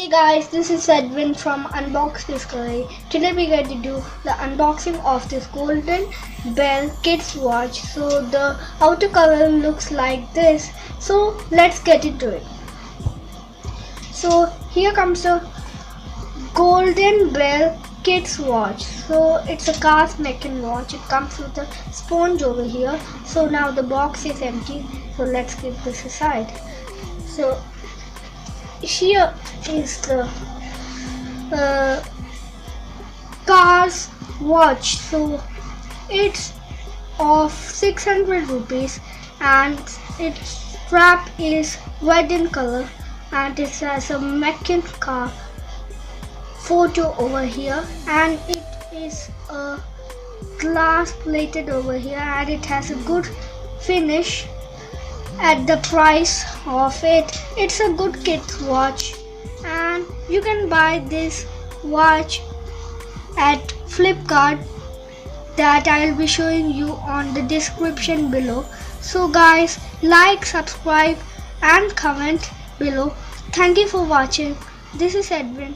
Hey guys, this is Edwin from Unbox Discovery. Today we're going to do the unboxing of this Golden Bell Kids watch. So the outer cover looks like this. So let's get into it. So here comes the Golden Bell Kids watch. So it's a cast neck-in watch. It comes with a sponge over here. So now the box is empty. So let's keep this aside. So here is the car's watch. So it's of 600 rupees and its strap is red in color and it has a Mackin car photo over here and it is a glass plated over here and it has a good finish. At the price of it, it's a good kids watch and you can buy this watch at Flipkart that I'll be showing you on the description below. So guys, like, subscribe and comment below. Thank you for watching. This is Edwin.